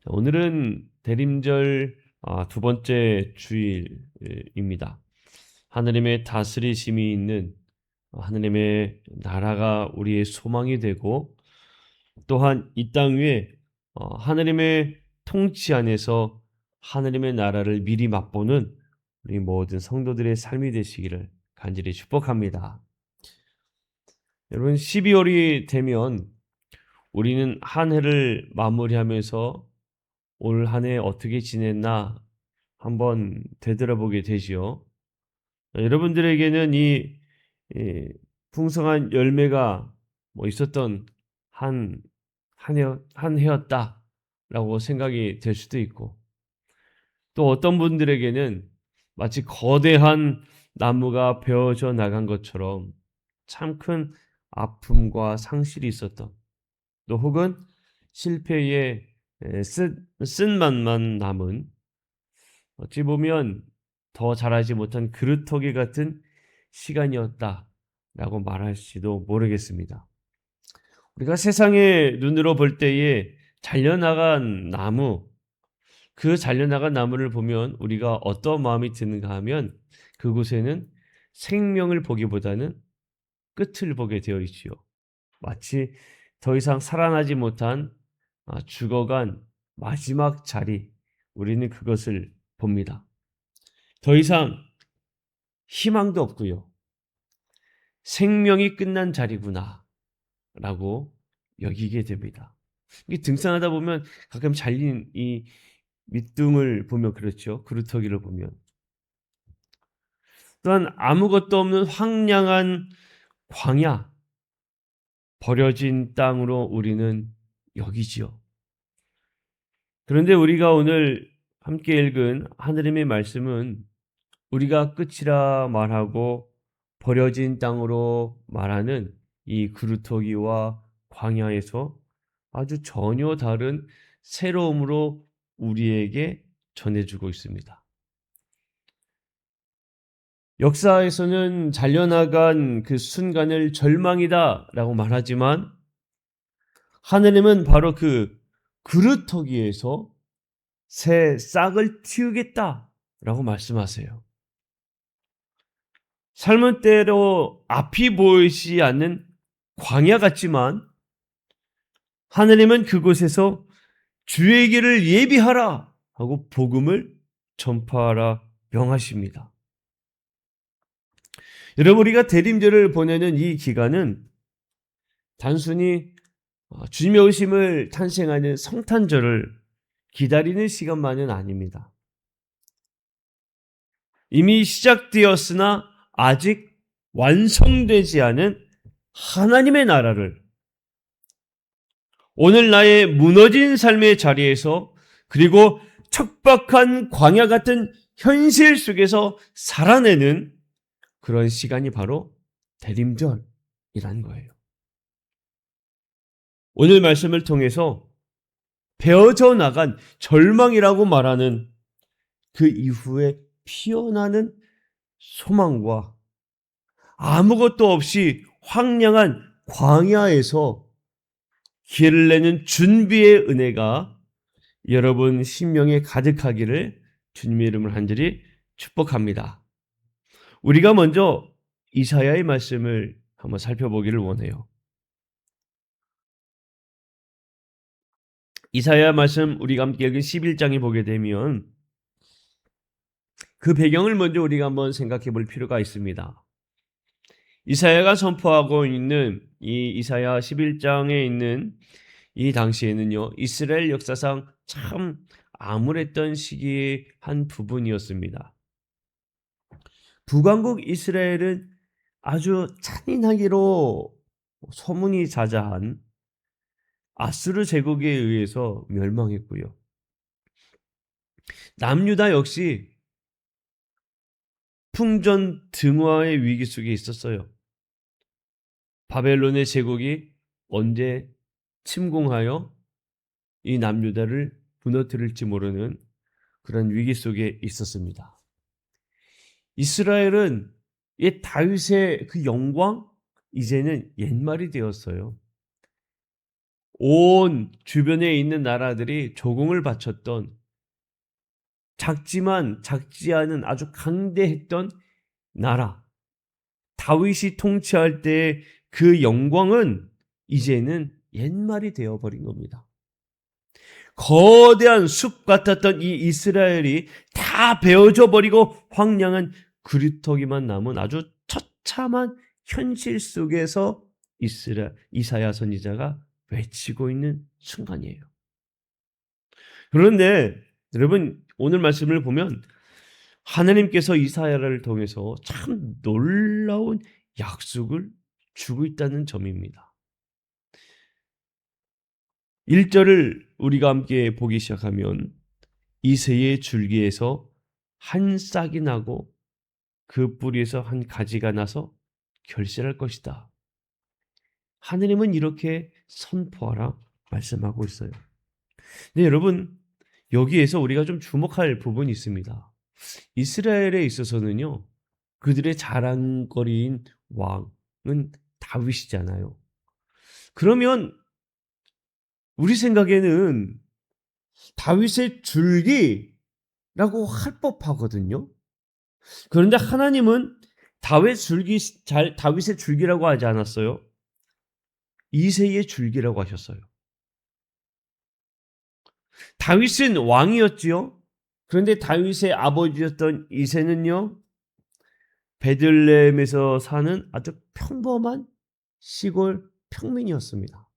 오늘은 대림절 두 번째 주일입니다. 하느님의 다스리심이 있는 하느님의 나라가 우리의 소망이 되고, 또한 이 땅 위에 하느님의 통치 안에서 하느님의 나라를 미리 맛보는 우리 모든 성도들의 삶이 되시기를 간절히 축복합니다. 여러분, 12월이 되면 우리는 한 해를 마무리하면서 올 한 해 어떻게 지냈나 한번 되돌아보게 되지요. 여러분들에게는 이 풍성한 열매가 있었던 한 해였다라고 생각이 될 수도 있고, 또 어떤 분들에게는 마치 거대한 나무가 베어져 나간 것처럼 참 큰 아픔과 상실이 있었던, 또 혹은 실패의 쓴맛만 남은, 어찌 보면 더 잘하지 못한 그루터기 같은 시간이었다라고 말할지도 모르겠습니다. 우리가 세상의 눈으로 볼 때에 잘려나간 나무, 그 잘려나간 나무를 보면 우리가 어떤 마음이 드는가 하면, 그곳에는 생명을 보기보다는 끝을 보게 되어 있지요. 마치 더 이상 살아나지 못한 죽어간 마지막 자리, 우리는 그것을 봅니다. 더 이상 희망도 없고요. 생명이 끝난 자리구나 라고 여기게 됩니다. 이게 등산하다 보면 가끔 잘린 이 밑둥을 보면 그렇죠. 그루터기를 보면. 또한 아무것도 없는 황량한 광야, 버려진 땅으로 우리는 여기지요. 그런데 우리가 오늘 함께 읽은 하느님의 말씀은 우리가 끝이라 말하고 버려진 땅으로 말하는 이 그루터기와 광야에서 아주 전혀 다른 새로움으로 우리에게 전해주고 있습니다. 역사에서는 잘려나간 그 순간을 절망이다라고 말하지만, 하느님은 바로 그 그루터기에서 새 싹을 틔우겠다라고 말씀하세요. 삶은 때로 앞이 보이지 않는 광야 같지만, 하느님은 그곳에서 주의 길을 예비하라 하고 복음을 전파하라 명하십니다. 여러분, 우리가 대림절을 보내는 이 기간은 단순히 주님의 오심을 탄생하는 성탄절을 기다리는 시간만은 아닙니다. 이미 시작되었으나 아직 완성되지 않은 하나님의 나라를 오늘 나의 무너진 삶의 자리에서, 그리고 척박한 광야 같은 현실 속에서 살아내는 그런 시간이 바로 대림절이란 거예요. 오늘 말씀을 통해서 베어져 나간 절망이라고 말하는 그 이후에 피어나는 소망과 아무것도 없이 황량한 광야에서 길을 내는 준비의 은혜가 여러분 심령에 가득하기를 주님의 이름으로 간절히 축복합니다. 우리가 먼저 이사야의 말씀을 한번 살펴보기를 원해요. 이사야 말씀 우리가 함께 읽은 11장에 보게 되면 그 배경을 먼저 우리가 한번 생각해 볼 필요가 있습니다. 이사야가 선포하고 있는 이 이사야 11장에 있는 이 당시에는요, 이스라엘 역사상 참 암울했던 시기의 한 부분이었습니다. 북왕국 이스라엘은 아주 잔인하기로 소문이 자자한 아수르 제국에 의해서 멸망했고요. 남유다 역시 풍전등화의 위기 속에 있었어요. 바벨론의 제국이 언제 침공하여 이 남유다를 무너뜨릴지 모르는 그런 위기 속에 있었습니다. 이스라엘은 이 다윗의 그 영광, 이제는 옛말이 되었어요. 온 주변에 있는 나라들이 조공을 바쳤던, 작지만 작지 않은 아주 강대했던 나라, 다윗이 통치할 때 그 영광은 이제는 옛말이 되어버린 겁니다. 거대한 숲 같았던 이 이스라엘이 다 베어져 버리고 황량한 그루터기만 남은 아주 처참한 현실 속에서 이사야 선지자가 외치고 있는 순간이에요. 그런데 여러분, 오늘 말씀을 보면 하나님께서 이사야를 통해서 참 놀라운 약속을 주고 있다는 점입니다. 1절을 우리가 함께 보기 시작하면 이새의 줄기에서 한 싹이 나고 그 뿌리에서 한 가지가 나서 결실할 것이다. 하느님은 이렇게 선포하라 말씀하고 있어요. 네, 여러분, 여기에서 우리가 좀 주목할 부분이 있습니다. 이스라엘에 있어서는요, 그들의 자랑거리인 왕은 다윗이잖아요. 그러면 우리 생각에는 다윗의 줄기라고 할 법하거든요. 그런데 하나님은 다윗의 줄기라고 하지 않았어요. 이새의 줄기라고 하셨어요. 다윗은 왕이었지요. 그런데 다윗의 아버지였던 이새는요, 베들레헴에서 사는 아주 평범한 시골 평민이었습니다.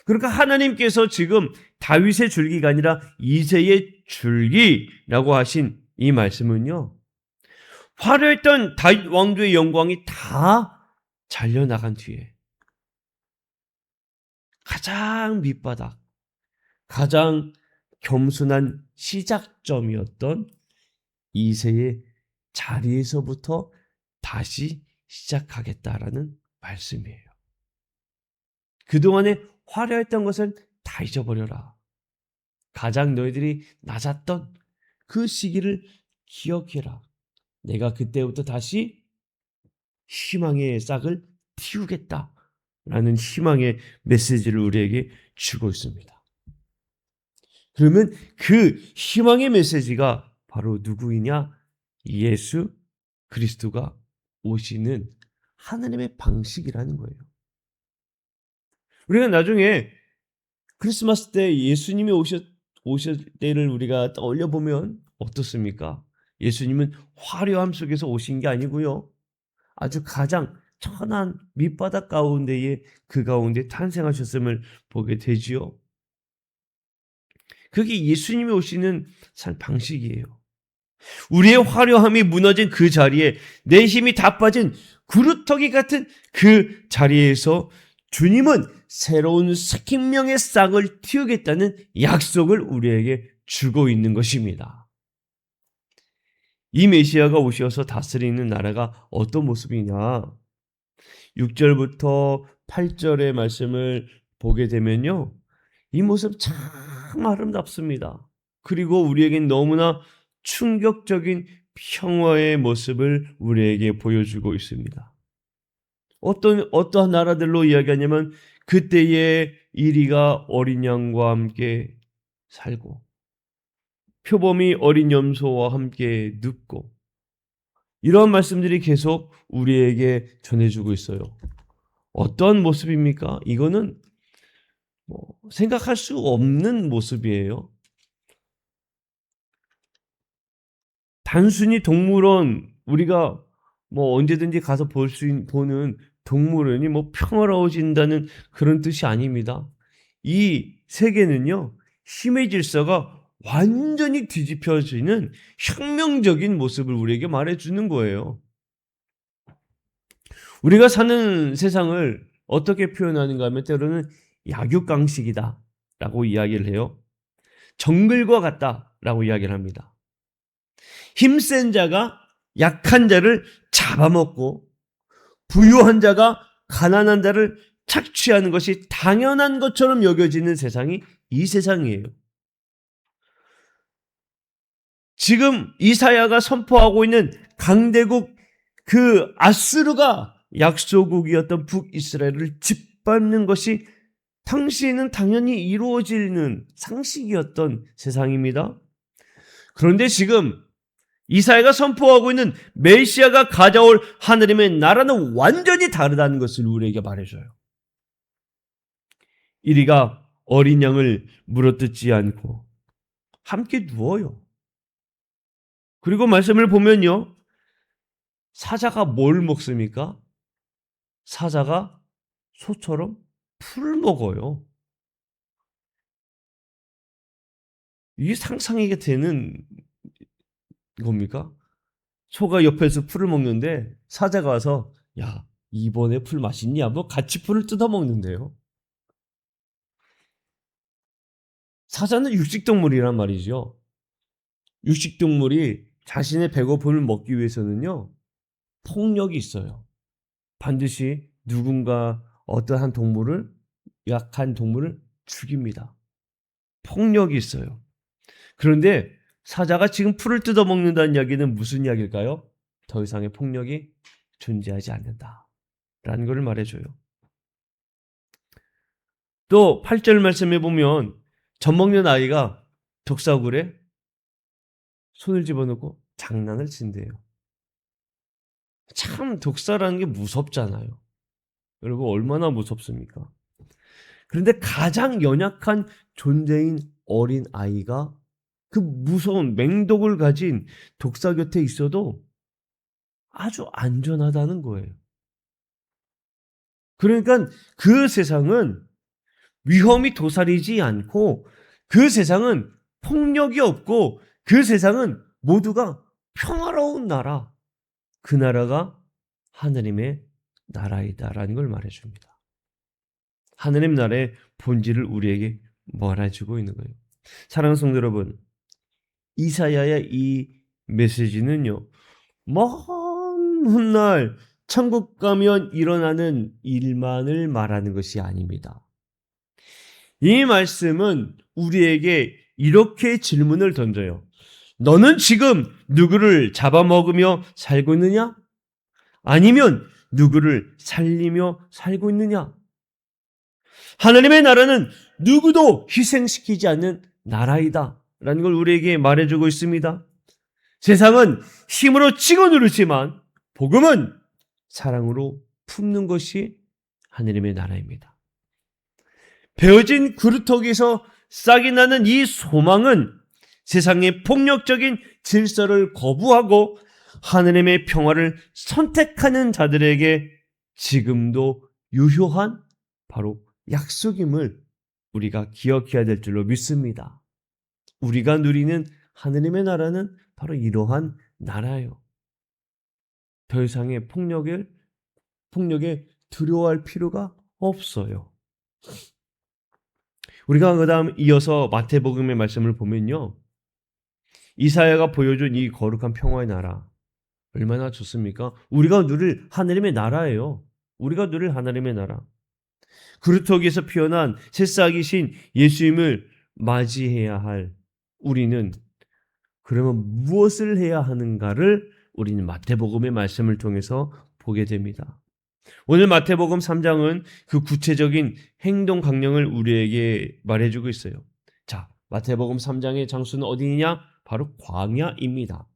그러니까 하나님께서 지금 다윗의 줄기가 아니라 이새의 줄기라고 하신 이 말씀은요, 화려했던 다윗 왕조의 영광이 다 잘려나간 뒤에 가장 밑바닥, 가장 겸손한 시작점이었던 이새의 자리에서부터 다시 시작하겠다라는 말씀이에요. 그동안에 화려했던 것을 다 잊어버려라. 가장 너희들이 낮았던 그 시기를 기억해라. 내가 그때부터 다시 희망의 싹을 틔우겠다라는 희망의 메시지를 우리에게 주고 있습니다. 그러면 그 희망의 메시지가 바로 누구이냐? 예수 그리스도가 오시는 하나님의 방식이라는 거예요. 우리가 나중에 크리스마스 때 예수님이 오실 때를 우리가 떠올려 보면 어떻습니까? 예수님은 화려함 속에서 오신 게 아니고요, 아주 가장 천한 밑바닥 가운데에 그 가운데 탄생하셨음을 보게 되지요. 그게 예수님이 오시는 산 방식이에요. 우리의 화려함이 무너진 그 자리에, 내 힘이 다 빠진 구루터기 같은 그 자리에서 주님은 새로운 생명의 싹을 틔우겠다는 약속을 우리에게 주고 있는 것입니다. 이 메시아가 오셔서 다스리는 나라가 어떤 모습이냐? 6절부터 8절의 말씀을 보게 되면요, 이 모습 참 아름답습니다. 그리고 우리에겐 너무나 충격적인 평화의 모습을 우리에게 보여주고 있습니다. 어떠한 나라들로 이야기하냐면, 그때의 이리가 어린 양과 함께 살고 표범이 어린 염소와 함께 눕고, 이런 말씀들이 계속 우리에게 전해주고 있어요. 어떤 모습입니까? 이거는 생각할 수 없는 모습이에요. 단순히 동물원, 우리가 언제든지 가서 보는 동물원이 평화로워진다는 그런 뜻이 아닙니다. 이 세계는요, 힘의 질서가 완전히 뒤집혀지는 혁명적인 모습을 우리에게 말해주는 거예요. 우리가 사는 세상을 어떻게 표현하는가 하면, 때로는 약육강식이다 라고 이야기를 해요. 정글과 같다 라고 이야기를 합니다. 힘센 자가 약한 자를 잡아먹고 부유한 자가 가난한 자를 착취하는 것이 당연한 것처럼 여겨지는 세상이 이 세상이에요. 지금 이사야가 선포하고 있는 강대국 그 아수르가 약소국이었던 북이스라엘을 빚밟는 것이 당시에는 당연히 이루어지는 상식이었던 세상입니다. 그런데 지금 이사야가 선포하고 있는 메시아가 가져올 하나님의 나라는 완전히 다르다는 것을 우리에게 말해줘요. 이리가 어린 양을 물어뜯지 않고 함께 누워요. 그리고 말씀을 보면요. 사자가 뭘 먹습니까? 사자가 소처럼 풀을 먹어요. 이게 상상이 되는 겁니까? 소가 옆에서 풀을 먹는데 사자가 와서 야, 이번에 풀 맛있냐? 뭐 같이 풀을 뜯어 먹는데요. 사자는 육식동물이란 말이죠. 육식동물이 자신의 배고픔을 먹기 위해서는요. 폭력이 있어요. 반드시 누군가 어떠한 동물을 약한 동물을 죽입니다. 폭력이 있어요. 그런데 사자가 지금 풀을 뜯어 먹는다는 이야기는 무슨 이야기일까요? 더 이상의 폭력이 존재하지 않는다. 라는 것을 말해줘요. 또 8절 말씀에 보면 젖 먹는 아이가 독사굴에 손을 집어넣고 장난을 친대요. 참 독사라는 게 무섭잖아요. 여러분 얼마나 무섭습니까? 그런데 가장 연약한 존재인 어린 아이가 그 무서운 맹독을 가진 독사 곁에 있어도 아주 안전하다는 거예요. 그러니까 그 세상은 위험이 도사리지 않고 그 세상은 폭력이 없고 그 세상은 모두가 평화로운 나라, 그 나라가 하느님의 나라이다라는 걸 말해줍니다. 하느님 나라의 본질을 우리에게 말해주고 있는 거예요. 사랑하는 성도 여러분, 이사야의 이 메시지는요, 먼 훗날 천국 가면 일어나는 일만을 말하는 것이 아닙니다. 이 말씀은 우리에게 이렇게 질문을 던져요. 너는 지금 누구를 잡아먹으며 살고 있느냐? 아니면 누구를 살리며 살고 있느냐? 하나님의 나라는 누구도 희생시키지 않는 나라이다 라는 걸 우리에게 말해주고 있습니다. 세상은 힘으로 찍어 누르지만 복음은 사랑으로 품는 것이 하나님의 나라입니다. 베어진 그루터기에서 싹이 나는 이 소망은 세상의 폭력적인 질서를 거부하고 하나님의 평화를 선택하는 자들에게 지금도 유효한 바로 약속임을 우리가 기억해야 될 줄로 믿습니다. 우리가 누리는 하나님의 나라는 바로 이러한 나라예요. 더 이상의 폭력에 두려워할 필요가 없어요. 우리가 그 다음 이어서 마태복음의 말씀을 보면요. 이사야가 보여준 이 거룩한 평화의 나라 얼마나 좋습니까? 우리가 누릴 하나님의 나라예요. 우리가 누릴 하나님의 나라. 그루터기에서 피어난 새싹이신 예수님을 맞이해야 할 우리는 그러면 무엇을 해야 하는가를 우리는 마태복음의 말씀을 통해서 보게 됩니다. 오늘 마태복음 3장은 그 구체적인 행동 강령을 우리에게 말해주고 있어요. 자, 마태복음 3장의 장소는 어디냐? 바로 광야입니다.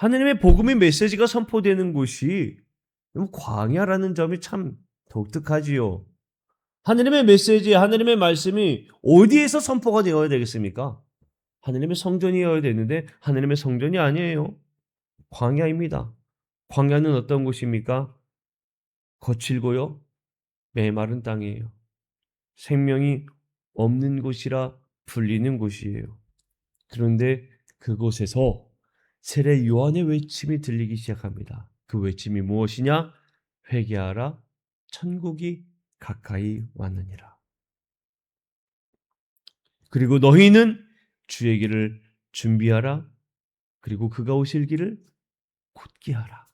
하나님의 복음의 메시지가 선포되는 곳이 광야라는 점이 참 독특하지요. 하나님의 메시지, 하나님의 말씀이 어디에서 선포가 되어야 되겠습니까? 하나님의 성전이어야 되는데 하나님의 성전이 아니에요. 광야입니다. 광야는 어떤 곳입니까? 거칠고요, 메마른 땅이에요. 생명이 없는 곳이라 불리는 곳이에요. 그런데 그곳에서 세례 요한의 외침이 들리기 시작합니다. 그 외침이 무엇이냐? 회개하라, 천국이 가까이 왔느니라. 그리고 너희는 주의 길을 준비하라. 그리고 그가 오실 길을 곧게 하라.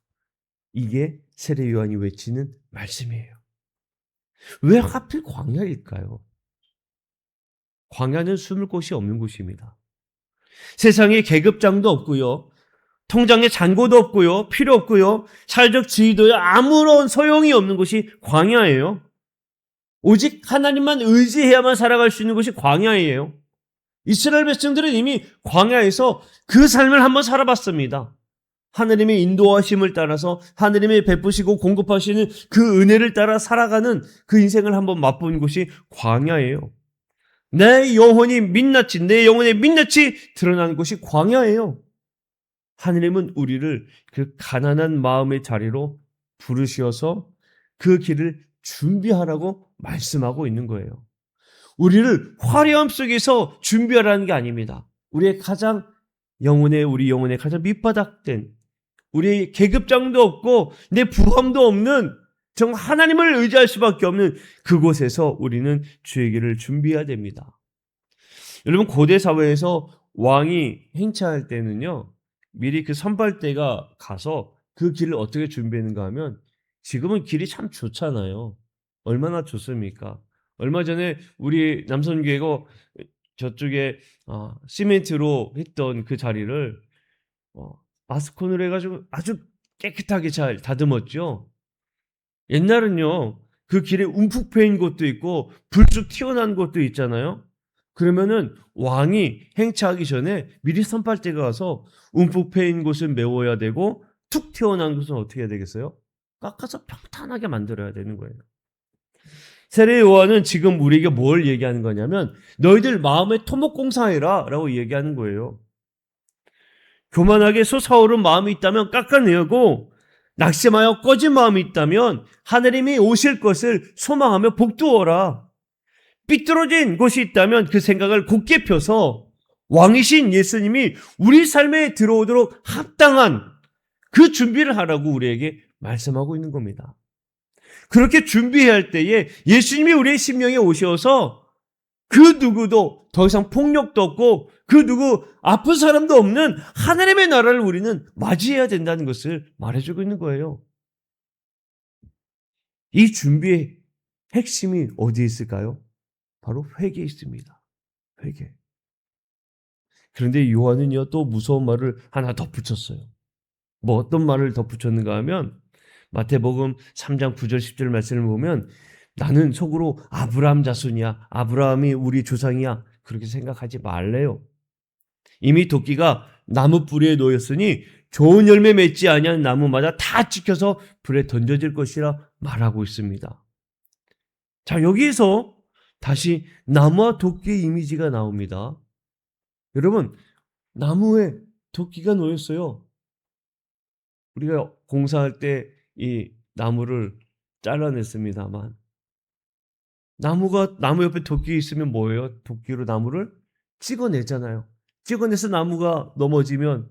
이게 세례 요한이 외치는 말씀이에요. 왜 하필 광야일까요? 광야는 숨을 곳이 없는 곳입니다. 세상에 계급장도 없고요. 통장에 잔고도 없고요. 필요 없고요. 사회적 지위도요. 아무런 소용이 없는 곳이 광야예요. 오직 하나님만 의지해야만 살아갈 수 있는 곳이 광야예요. 이스라엘 백성들은 이미 광야에서 그 삶을 한번 살아봤습니다. 하느님의 인도하심을 따라서 하느님의 베푸시고 공급하시는 그 은혜를 따라 살아가는 그 인생을 한번 맛본 곳이 광야예요. 내 영혼이 민낯이, 내 영혼의 민낯이 드러난 곳이 광야예요. 하느님은 우리를 그 가난한 마음의 자리로 부르셔서 그 길을 준비하라고 말씀하고 있는 거예요. 우리를 화려함 속에서 준비하라는 게 아닙니다. 우리 영혼의 가장 밑바닥된, 우리의 계급장도 없고 내 부함도 없는 정말 하나님을 의지할 수밖에 없는 그곳에서 우리는 주의 길을 준비해야 됩니다. 여러분, 고대 사회에서 왕이 행차할 때는요, 미리 그 선발대가 가서 그 길을 어떻게 준비했는가 하면, 지금은 길이 참 좋잖아요. 얼마나 좋습니까? 얼마 전에 우리 남선교회가 저쪽에 시멘트로 했던 그 자리를 마스콘으로 해가지고 아주 깨끗하게 잘 다듬었죠. 옛날은요, 그 길에 움푹 패인 곳도 있고 불쑥 튀어나온 곳도 있잖아요. 그러면은 왕이 행차하기 전에 미리 선발대가 가서 움푹 패인 곳은 메워야 되고 툭 튀어나온 곳은 어떻게 해야 되겠어요? 깎아서 평탄하게 만들어야 되는 거예요. 세례 요한은 지금 우리에게 뭘 얘기하는 거냐면, 너희들 마음에 토목공사해라 라고 얘기하는 거예요. 교만하게 솟아오른 마음이 있다면 깎아내고, 낙심하여 꺼진 마음이 있다면 하느님이 오실 것을 소망하며 복두어라. 삐뚤어진 곳이 있다면 그 생각을 곧게 펴서 왕이신 예수님이 우리 삶에 들어오도록 합당한 그 준비를 하라고 우리에게 말씀하고 있는 겁니다. 그렇게 준비해야 할 때에 예수님이 우리의 심령에 오셔서 그 누구도 더 이상 폭력도 없고 그 누구 아픈 사람도 없는 하나님의 나라를 우리는 맞이해야 된다는 것을 말해주고 있는 거예요. 이 준비의 핵심이 어디에 있을까요? 바로 회개에 있습니다. 회개. 그런데 요한은요, 또 무서운 말을 하나 덧붙였어요. 뭐 어떤 말을 덧붙였는가 하면, 마태복음 3장 9절 10절 말씀을 보면, 나는 속으로 아브라함 자손이야, 아브라함이 우리 조상이야, 그렇게 생각하지 말래요. 이미 도끼가 나무 뿌리에 놓였으니 좋은 열매 맺지 아니한 나무마다 다 찍혀서 불에 던져질 것이라 말하고 있습니다. 자, 여기에서 다시 나무와 도끼의 이미지가 나옵니다. 여러분, 나무에 도끼가 놓였어요. 우리가 공사할 때 이 나무를 잘라냈습니다만, 나무 옆에 도끼 있으면 뭐예요? 도끼로 나무를 찍어내잖아요. 찍어내서 나무가 넘어지면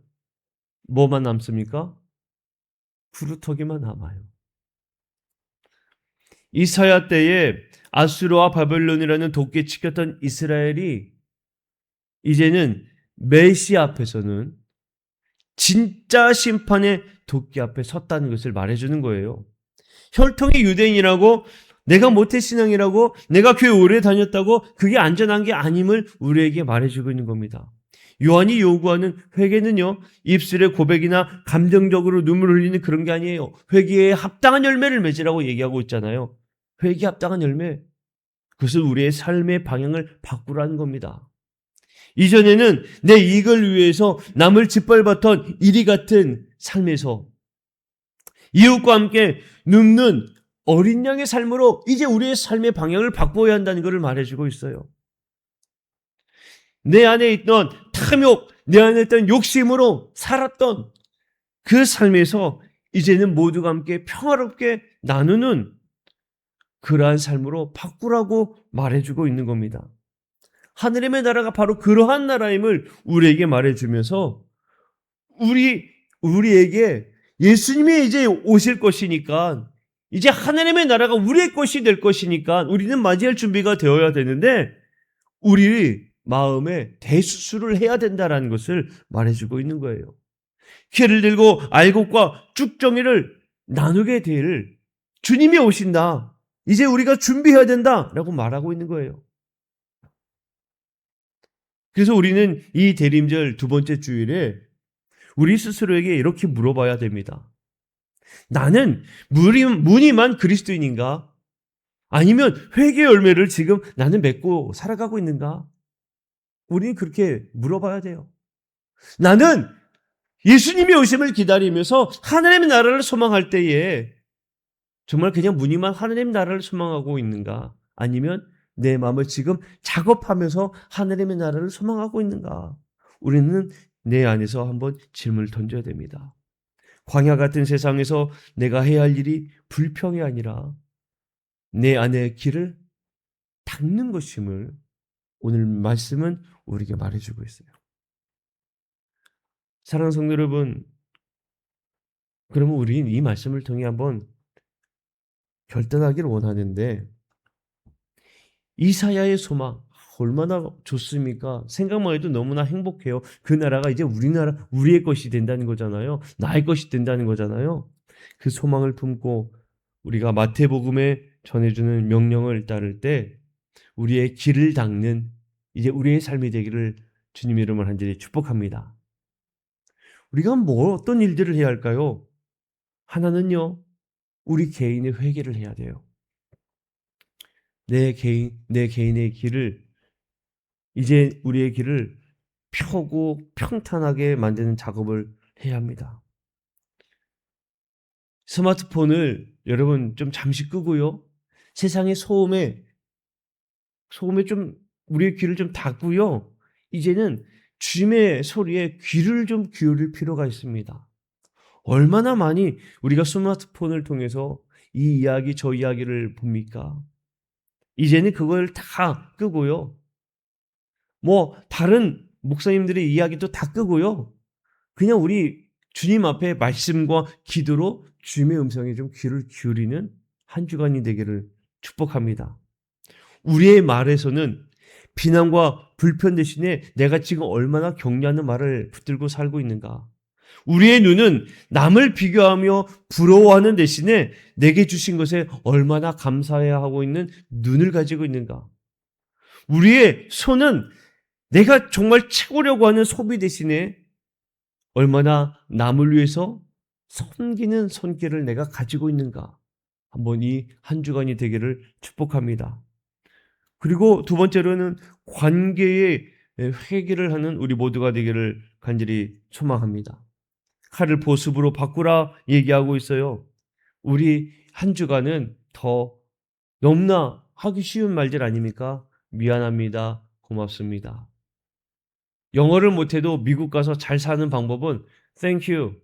뭐만 남습니까? 구루터기만 남아요. 이사야 때에 아수르와 바벨론이라는 도끼에 찍혔던 이스라엘이 이제는 메시아 앞에서는 진짜 심판의 도끼 앞에 섰다는 것을 말해주는 거예요. 혈통이 유대인이라고, 내가 모태신앙이라고, 내가 교회 오래 다녔다고 그게 안전한 게 아님을 우리에게 말해주고 있는 겁니다. 요한이 요구하는 회개는요, 입술의 고백이나 감정적으로 눈물을 흘리는 그런 게 아니에요. 회개에 합당한 열매를 맺으라고 얘기하고 있잖아요. 회개에 합당한 열매, 그것은 우리의 삶의 방향을 바꾸라는 겁니다. 이전에는 내 이익을 위해서 남을 짓밟았던 이리 같은 삶에서 이웃과 함께 눕는 어린 양의 삶으로 이제 우리의 삶의 방향을 바꿔야 한다는 것을 말해주고 있어요. 내 안에 있던 탐욕, 내 안에 있던 욕심으로 살았던 그 삶에서 이제는 모두가 함께 평화롭게 나누는 그러한 삶으로 바꾸라고 말해주고 있는 겁니다. 하느님의 나라가 바로 그러한 나라임을 우리에게 말해주면서 우리에게 예수님이 이제 오실 것이니까, 이제 하나님의 나라가 우리의 것이 될 것이니까 우리는 맞이할 준비가 되어야 되는데 우리 마음에 대수술을 해야 된다는 것을 말해주고 있는 거예요. 키를 들고 알곡과 쭉정이를 나누게 될 주님이 오신다. 이제 우리가 준비해야 된다라고 말하고 있는 거예요. 그래서 우리는 이 대림절 두 번째 주일에 우리 스스로에게 이렇게 물어봐야 됩니다. 나는 무늬만 그리스도인인가? 아니면 회개 열매를 지금 나는 맺고 살아가고 있는가? 우리는 그렇게 물어봐야 돼요. 나는 예수님의 오심을 기다리면서 하나님의 나라를 소망할 때에 정말 그냥 무늬만 하나님 나라를 소망하고 있는가? 아니면 내 마음을 지금 작업하면서 하나님의 나라를 소망하고 있는가? 우리는 내 안에서 한번 질문을 던져야 됩니다. 광야 같은 세상에서 내가 해야 할 일이 불평이 아니라 내 안의 길을 닦는 것임을 오늘 말씀은 우리에게 말해주고 있어요. 사랑하는 성도 여러분, 그러면 우리는 이 말씀을 통해 한번 결단하기를 원하는데, 이사야의 소망 얼마나 좋습니까? 생각만 해도 너무나 행복해요. 그 나라가 이제 우리의 것이 된다는 거잖아요. 나의 것이 된다는 거잖아요. 그 소망을 품고 우리가 마태복음에 전해주는 명령을 따를 때 우리의 길을 닦는 이제 우리의 삶이 되기를 주님 이름을 간절히 축복합니다. 우리가 어떤 일들을 해야 할까요? 하나는요, 우리 개인의 회개를 해야 돼요. 내 개인의 길을, 이제 우리의 길을 펴고 평탄하게 만드는 작업을 해야 합니다. 스마트폰을 여러분 좀 잠시 끄고요. 세상의 소음에 좀 우리의 귀를 좀 닫고요. 이제는 주님의 소리에 귀를 좀 기울일 필요가 있습니다. 얼마나 많이 우리가 스마트폰을 통해서 이 이야기 저 이야기를 봅니까? 이제는 그걸 다 끄고요. 다른 목사님들의 이야기도 다 끄고요. 그냥 우리 주님 앞에 말씀과 기도로 주님의 음성에 좀 귀를 기울이는 한 주간이 되기를 축복합니다. 우리의 말에서는 비난과 불편 대신에 내가 지금 얼마나 격려하는 말을 붙들고 살고 있는가? 우리의 눈은 남을 비교하며 부러워하는 대신에 내게 주신 것에 얼마나 감사해야 하고 있는 눈을 가지고 있는가? 우리의 손은 내가 정말 채우려고 하는 소비 대신에 얼마나 남을 위해서 섬기는 손길을 내가 가지고 있는가? 한번 이 한 주간이 되기를 축복합니다. 그리고 두 번째로는 관계의 회개를 하는 우리 모두가 되기를 간절히 소망합니다. 칼을 보습으로 바꾸라 얘기하고 있어요. 우리 한 주간은 더 너무나 하기 쉬운 말들 아닙니까? 미안합니다. 고맙습니다. 영어를 못해도 미국 가서 잘 사는 방법은 thank you,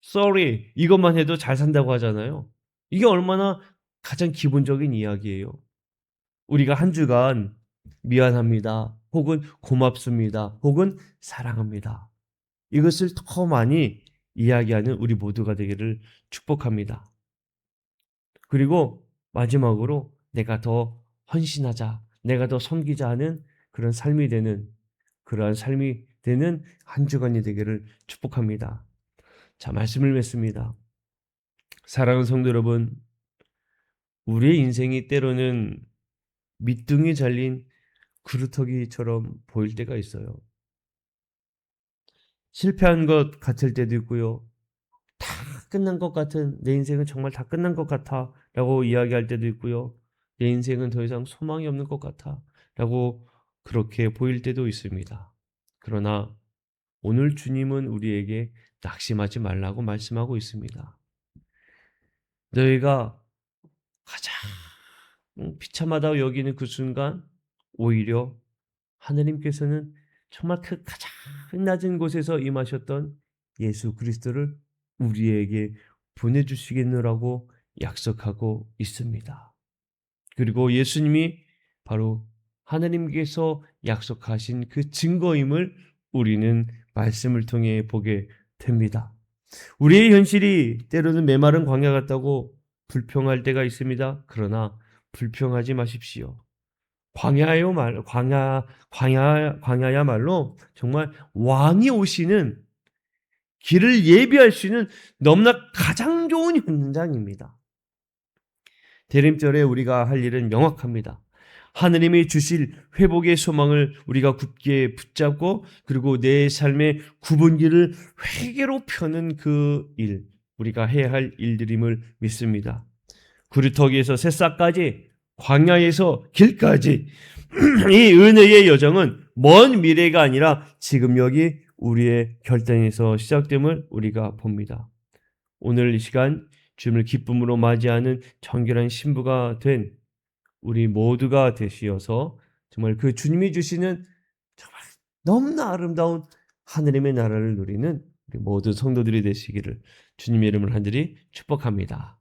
sorry 이것만 해도 잘 산다고 하잖아요. 이게 얼마나 가장 기본적인 이야기예요. 우리가 한 주간 미안합니다. 혹은 고맙습니다. 혹은 사랑합니다. 이것을 더 많이 이야기하는 우리 모두가 되기를 축복합니다. 그리고 마지막으로 내가 더 헌신하자, 내가 더 섬기자 하는 그런 삶이 되는, 그러한 삶이 되는 한 주간이 되기를 축복합니다. 자, 말씀을 맺습니다. 사랑하는 성도 여러분, 우리의 인생이 때로는 밑둥이 잘린 그루터기처럼 보일 때가 있어요. 실패한 것 같을 때도 있고요. 다 끝난 것 같은, 내 인생은 정말 다 끝난 것 같아 라고 이야기할 때도 있고요. 내 인생은 더 이상 소망이 없는 것 같아 라고 그렇게 보일 때도 있습니다. 그러나 오늘 주님은 우리에게 낙심하지 말라고 말씀하고 있습니다. 너희가 가장 비참하다고 여기는 그 순간 오히려 하느님께서는 정말 그 가장 낮은 곳에서 임하셨던 예수 그리스도를 우리에게 보내주시겠노라고 약속하고 있습니다. 그리고 예수님이 바로 하나님께서 약속하신 그 증거임을 우리는 말씀을 통해 보게 됩니다. 우리의 현실이 때로는 메마른 광야 같다고 불평할 때가 있습니다. 그러나 불평하지 마십시오. 광야야말로 정말 왕이 오시는 길을 예비할 수 있는 너무나 가장 좋은 현장입니다. 대림절에 우리가 할 일은 명확합니다. 하느님이 주실 회복의 소망을 우리가 굳게 붙잡고 그리고 내 삶의 구분기를 회개로 펴는 그 일, 우리가 해야 할 일들임을 믿습니다. 구루터기에서 새싹까지 광야에서 길까지 이 은혜의 여정은 먼 미래가 아니라 지금 여기 우리의 결단에서 시작됨을 우리가 봅니다. 오늘 이 시간 주님을 기쁨으로 맞이하는 정결한 신부가 된 우리 모두가 되시어서 정말 그 주님이 주시는 정말 너무나 아름다운 하느님의 나라를 누리는 우리 모두 성도들이 되시기를 주님의 이름을 간절히 축복합니다.